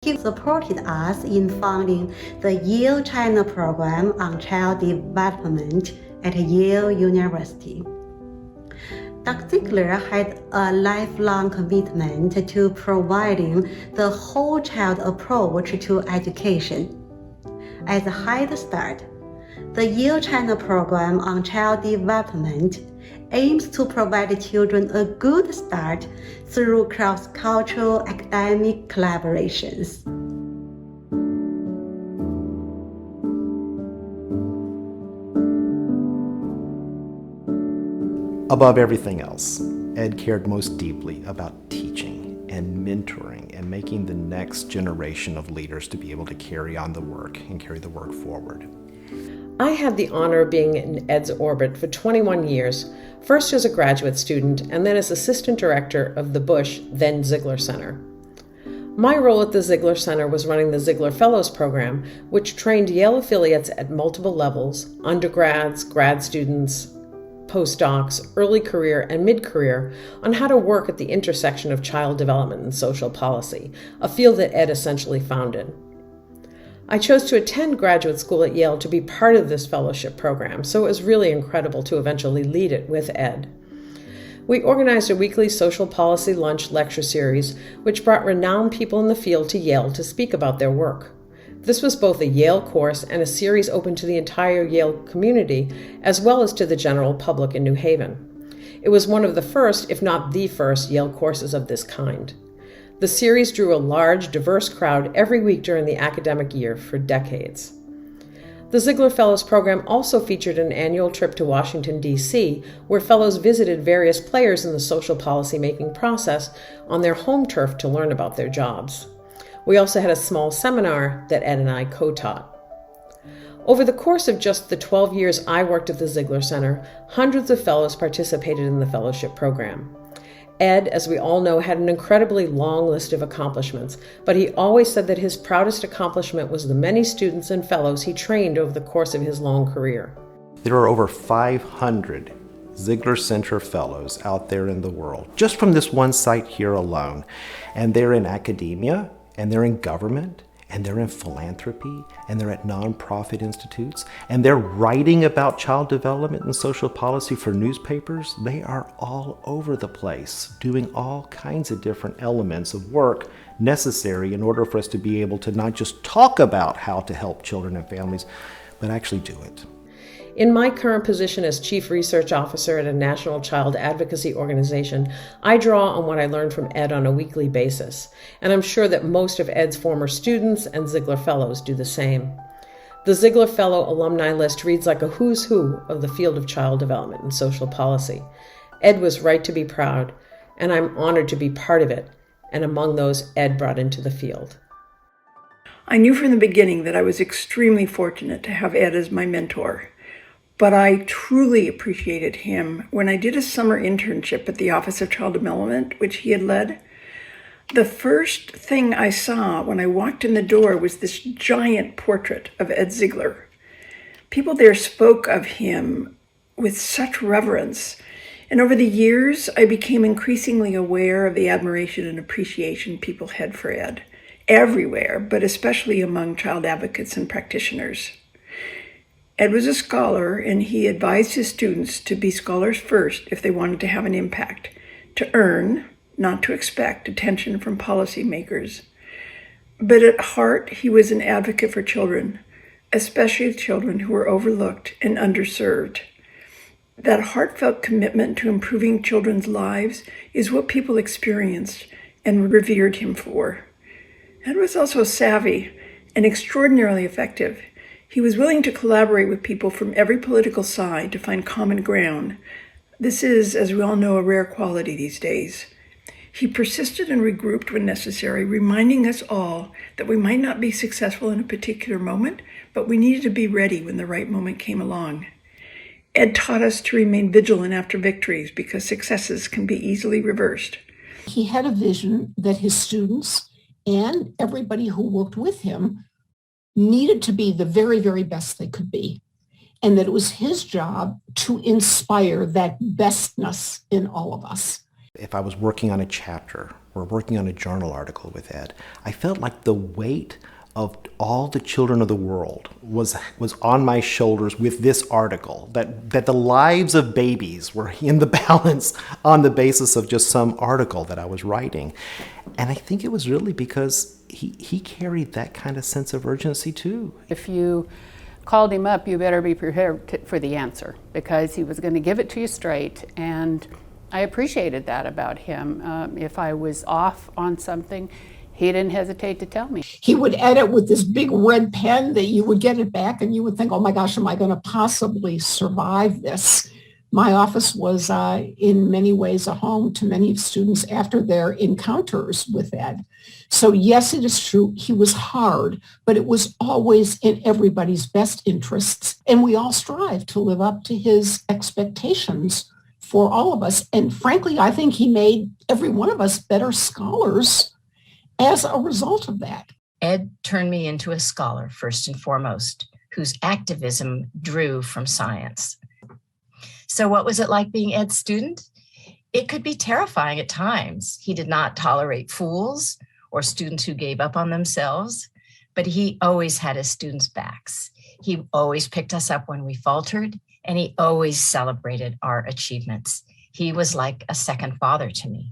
He supported us in founding the Yale China program on child development at Yale University. Dr. Zigler had a lifelong commitment to providing the whole child approach to education. As a head start, the Yale China program on child development aims to provide children a good start through cross-cultural academic collaborations. Above everything else, Ed cared most deeply about teaching and mentoring and making the next generation of leaders to be able to carry on the work and carry the work forward. I had the honor of being in Ed's orbit for 21 years, first as a graduate student and then as assistant director of the Bush, then Zigler Center. My role at the Zigler Center was running the Zigler Fellows Program, which trained Yale affiliates at multiple levels, undergrads, grad students, postdocs, early career and mid-career, on how to work at the intersection of child development and social policy, a field that Ed essentially founded. I chose to attend graduate school at Yale to be part of this fellowship program, so it was really incredible to eventually lead it with Ed. We organized a weekly social policy lunch lecture series, which brought renowned people in the field to Yale to speak about their work. This was both a Yale course and a series open to the entire Yale community, as well as to the general public in New Haven. It was one of the first, if not the first, Yale courses of this kind. The series drew a large, diverse crowd every week during the academic year for decades. The Zigler Fellows Program also featured an annual trip to Washington, D.C., where fellows visited various players in the social policy-making process on their home turf to learn about their jobs. We also had a small seminar that Ed and I co-taught. Over the course of just the 12 years I worked at the Zigler Center, hundreds of fellows participated in the fellowship program. Ed, as we all know, had an incredibly long list of accomplishments, but he always said that his proudest accomplishment was the many students and fellows he trained over the course of his long career. There are over 500 Zigler Center Fellows out there in the world, just from this one site here alone. And they're in academia, and they're in government, and they're in philanthropy, and they're at nonprofit institutes, and they're writing about child development and social policy for newspapers. They are all over the place, doing all kinds of different elements of work necessary in order for us to be able to not just talk about how to help children and families, but actually do it. In my current position as Chief Research Officer at a national child advocacy organization, I draw on what I learned from Ed on a weekly basis, and I'm sure that most of Ed's former students and Zigler Fellows do the same. The Zigler Fellow alumni list reads like a who's who of the field of child development and social policy. Ed was right to be proud, and I'm honored to be part of it, and among those Ed brought into the field. I knew from the beginning that I was extremely fortunate to have Ed as my mentor. But I truly appreciated him when I did a summer internship at the Office of Child Development, which he had led. The first thing I saw when I walked in the door was this giant portrait of Ed Zigler. People there spoke of him with such reverence, and over the years, I became increasingly aware of the admiration and appreciation people had for Ed, everywhere, but especially among child advocates and practitioners. Ed was a scholar, and he advised his students to be scholars first if they wanted to have an impact, to earn, not to expect, attention from policymakers. But at heart, he was an advocate for children, especially children who were overlooked and underserved. That heartfelt commitment to improving children's lives is what people experienced and revered him for. Ed was also savvy and extraordinarily effective. He was willing to collaborate with people from every political side to find common ground. This is, as we all know, a rare quality these days. He persisted and regrouped when necessary, reminding us all that we might not be successful in a particular moment, but we needed to be ready when the right moment came along. Ed taught us to remain vigilant after victories because successes can be easily reversed. He had a vision that his students and everybody who worked with him needed to be the very, very best they could be, and that it was his job to inspire that bestness in all of us. If I was working on a chapter or working on a journal article with Ed, I felt like the weight of all the children of the world was on my shoulders with this article, that the lives of babies were in the balance on the basis of just some article that I was writing. And I think it was really because he carried that kind of sense of urgency too. If you called him up, you better be prepared for the answer, because he was going to give it to you straight. And I appreciated that about him. If I was off on something, he didn't hesitate to tell me. He would edit with this big red pen that you would get it back and you would think, oh my gosh, am I going to possibly survive this? My office was in many ways a home to many students after their encounters with Ed. So yes, it is true, he was hard, but it was always in everybody's best interests. And we all strive to live up to his expectations for all of us. And frankly, I think he made every one of us better scholars as a result of that. Ed turned me into a scholar, first and foremost, whose activism drew from science. So what was it like being Ed's student? It could be terrifying at times. He did not tolerate fools or students who gave up on themselves, but he always had his students' backs. He always picked us up when we faltered, and he always celebrated our achievements. He was like a second father to me.